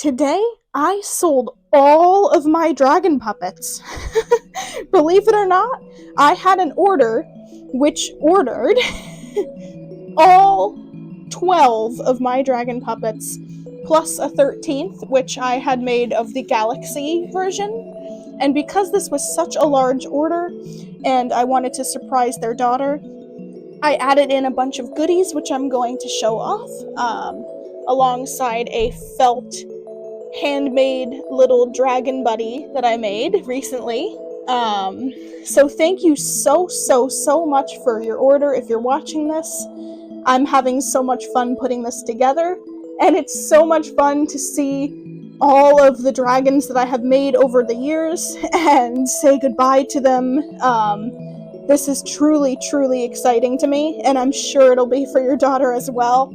Today, I sold all of my dragon puppets. Believe it or not, I had an order which ordered all 12 of my dragon puppets, plus a 13th, which I had made of the Galaxy version. And because this was such a large order, and I wanted to surprise their daughter, I added in a bunch of goodies, which I'm going to show off, alongside a felt handmade little dragon buddy that I made recently. So thank you so much for your order if you're watching this. I'm having so much fun putting this together, and it's so much fun to see all of the dragons that I have made over the years and say goodbye to them. This is truly exciting to me, and I'm sure it'll be for your daughter as well.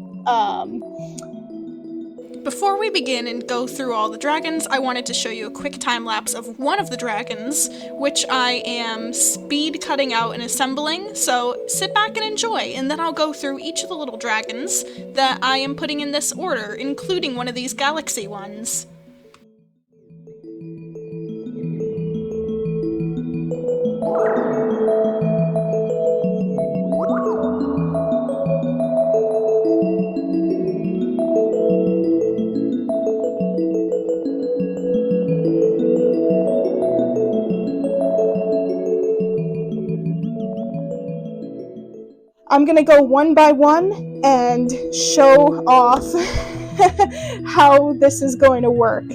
Before we begin and go through all the dragons, I wanted to show you a quick time-lapse of one of the dragons, which I am speed cutting out and assembling, so sit back and enjoy, and then I'll go through each of the little dragons that I am putting in this order, including one of these galaxy ones. I'm gonna go one by one and show off how this is going to work.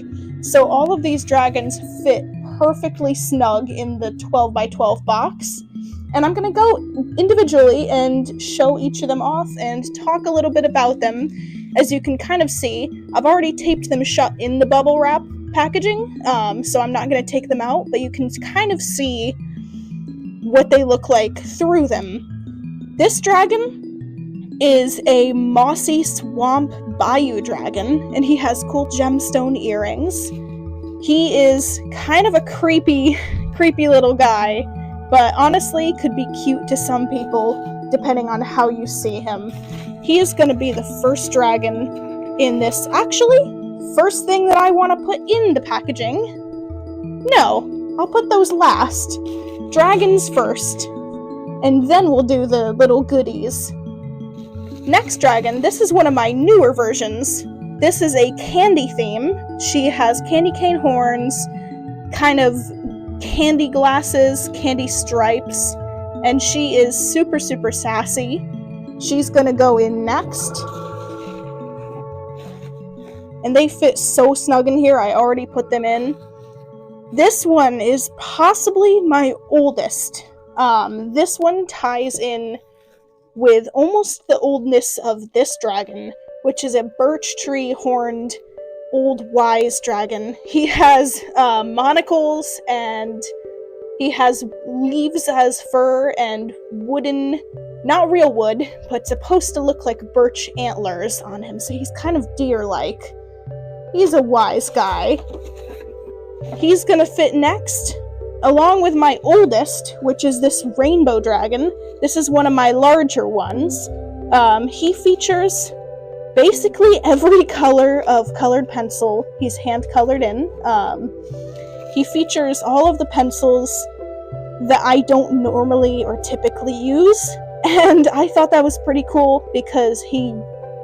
So all of these dragons fit perfectly snug in the 12 by 12 box. And I'm gonna go individually and show each of them off and talk a little bit about them. As you can kind of see, I've already taped them shut in the bubble wrap packaging, so I'm not gonna take them out, but you can kind of see what they look like through them. This dragon is a mossy swamp bayou dragon, and he has cool gemstone earrings. He is kind of a creepy little guy, but honestly could be cute to some people, depending on how you see him. He is going to be the first dragon in this. Actually, first thing that I want to put in the packaging. No, I'll put those last. Dragons first. And then we'll do the little goodies. Next dragon, this is one of my newer versions. This is a candy theme. She has candy cane horns, kind of candy glasses, candy stripes, and she is super sassy. She's gonna go in next. And they fit so snug in here, I already put them in. This one is possibly my oldest. This one ties in with almost the oldness of this dragon, which is a birch tree horned old wise dragon. He has monocles, and he has leaves as fur and wooden, not real wood, but supposed to look like birch antlers on him, so he's kind of deer-like. He's a wise guy. He's gonna fit next, along with my oldest, which is this rainbow dragon. This is one of my larger ones. He features basically every color of colored pencil he's hand-colored in. He features all of the pencils that I don't normally or typically use, and I thought that was pretty cool because he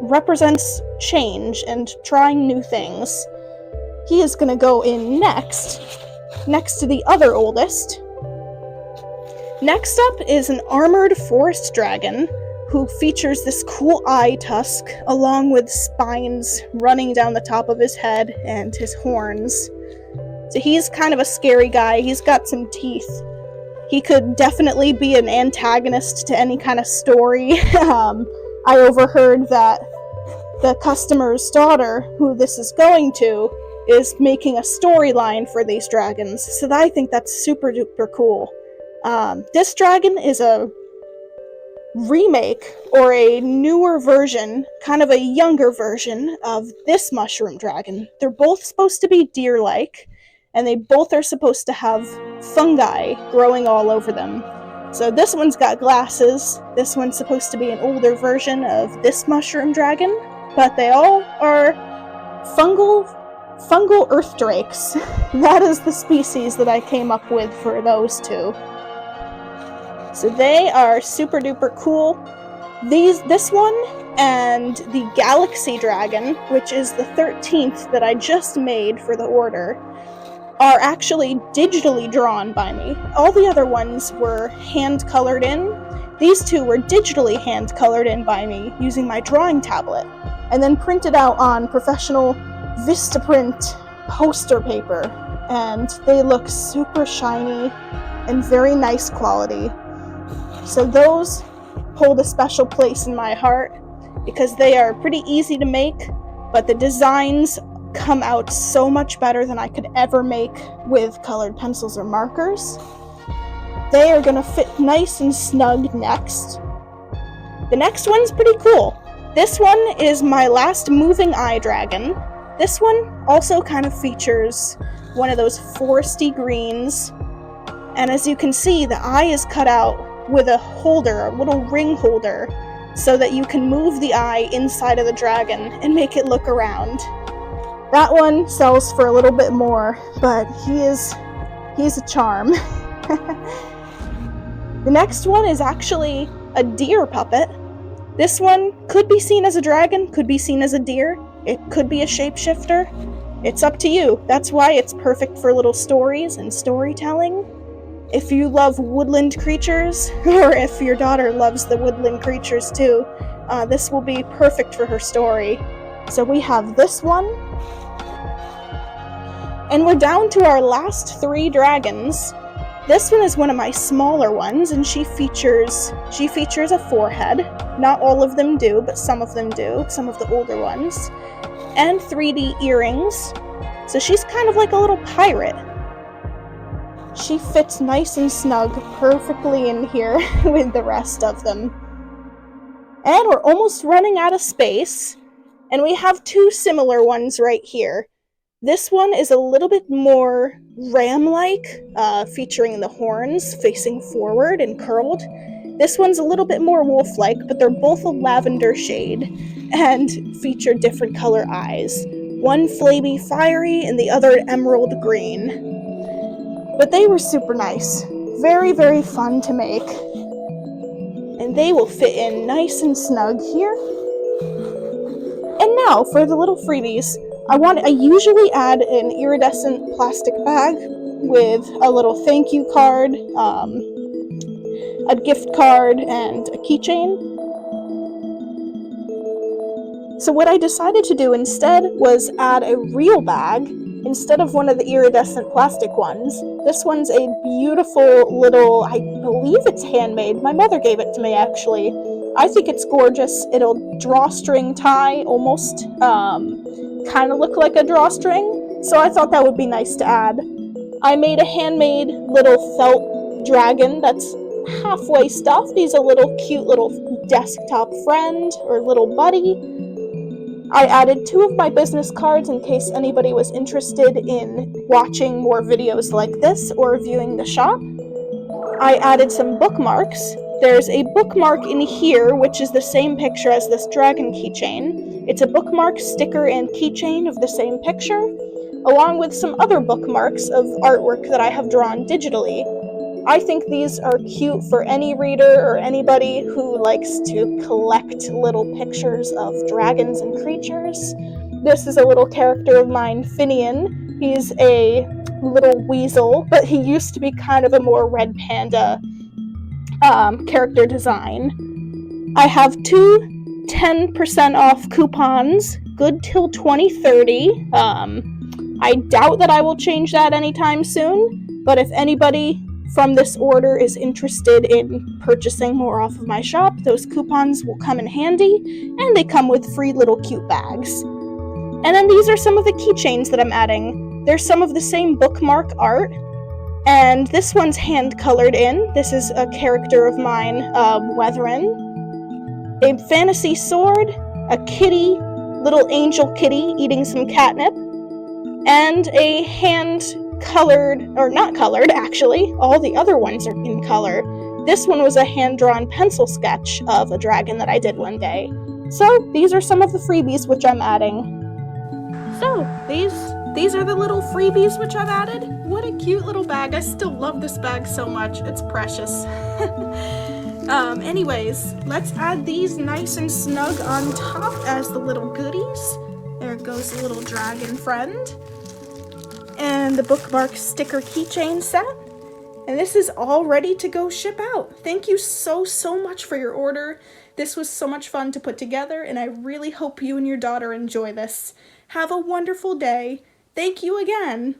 represents change and trying new things. He is gonna go in next to the other oldest. Next up is an armored forest dragon who features this cool eye tusk along with spines running down the top of his head and his horns. So he's kind of a scary guy. He's got some teeth. He could definitely be an antagonist to any kind of story. I overheard that the customer's daughter, who this is going to, is making a storyline for these dragons, so I think that's super duper cool. This dragon is a remake or a newer version, kind of a younger version of this mushroom dragon. They're both supposed to be deer-like, and they both are supposed to have fungi growing all over them. So this one's got glasses. This one's supposed to be an older version of this mushroom dragon, but they all are fungal fungal earth drakes. That is the species that I came up with for those two. So they are super duper cool. This one and the Galaxy Dragon, which is the 13th that I just made for the order, are actually digitally drawn by me. All the other ones were hand-colored in. These two were digitally hand-colored in by me using my drawing tablet, and then printed out on professional Vistaprint poster paper, and they look super shiny and very nice quality. So those hold a special place in my heart because they are pretty easy to make, but the designs come out so much better than I could ever make with colored pencils or markers. They are gonna fit nice and snug next. The next one's pretty cool. This one is my last moving eye dragon. This one also kind of features one of those foresty greens, and as you can see, the eye is cut out with a holder, a little ring holder, so that you can move the eye inside of the dragon and make it look around. That one sells for a little bit more, but he's a charm. The next one is actually a deer puppet. This one could be seen as a dragon, could be seen as a deer, it could be a shapeshifter. It's up to you. That's why it's perfect for little stories and storytelling. If you love woodland creatures, or if your daughter loves the woodland creatures too, this will be perfect for her story. So we have this one. And we're down to our last 3 dragons. This one is one of my smaller ones, and she features a forehead. Not all of them do, but some of them do, some of the older ones. And 3D earrings. So she's kind of like a little pirate. She fits nice and snug perfectly in here with the rest of them. And we're almost running out of space, and we have 2 similar ones right here. This one is a little bit more ram-like, featuring the horns facing forward and curled. This one's a little bit more wolf-like, but they're both a lavender shade and feature different color eyes. One flamey fiery and the other emerald green. But they were super nice. Very, very fun to make. And they will fit in nice and snug here. And now for the little freebies. I usually add an iridescent plastic bag with a little thank you card, a gift card, and a keychain. So what I decided to do instead was add a real bag instead of one of the iridescent plastic ones. This one's a beautiful little, I believe it's handmade. My mother gave it to me, actually. I think it's gorgeous. It'll drawstring tie, almost kind of look like a drawstring, so I thought that would be nice to add. I made a handmade little felt dragon that's halfway stuffed. He's a little cute little desktop friend or little buddy. I added 2 of my business cards in case anybody was interested in watching more videos like this or viewing the shop. I added some bookmarks. There's a bookmark in here, which is the same picture as this dragon keychain. It's a bookmark, sticker, and keychain of the same picture, along with some other bookmarks of artwork that I have drawn digitally. I think these are cute for any reader or anybody who likes to collect little pictures of dragons and creatures. This is a little character of mine, Finian. He's a little weasel, but he used to be kind of a more red panda character design. I have 2 10% off coupons, good till 2030. I doubt that I will change that anytime soon, but if anybody from this order is interested in purchasing more off of my shop, those coupons will come in handy, and they come with free little cute bags. And then these are some of the keychains that I'm adding. There's some of the same bookmark art, and this one's hand-colored in. This is a character of mine, Weatherin. A fantasy sword, a kitty, little angel kitty eating some catnip, and a hand-colored, or not colored actually, all the other ones are in color. This one was a hand-drawn pencil sketch of a dragon that I did one day. So these are some of the freebies which I'm adding. So these these are the little freebies which I've added. What a cute little bag. I still love this bag so much. It's precious. Anyways, let's add these nice and snug on top as the little goodies. There goes the little dragon friend. And the bookmark sticker keychain set. And this is all ready to go ship out. Thank you so much for your order. This was so much fun to put together, and I really hope you and your daughter enjoy this. Have a wonderful day. Thank you again.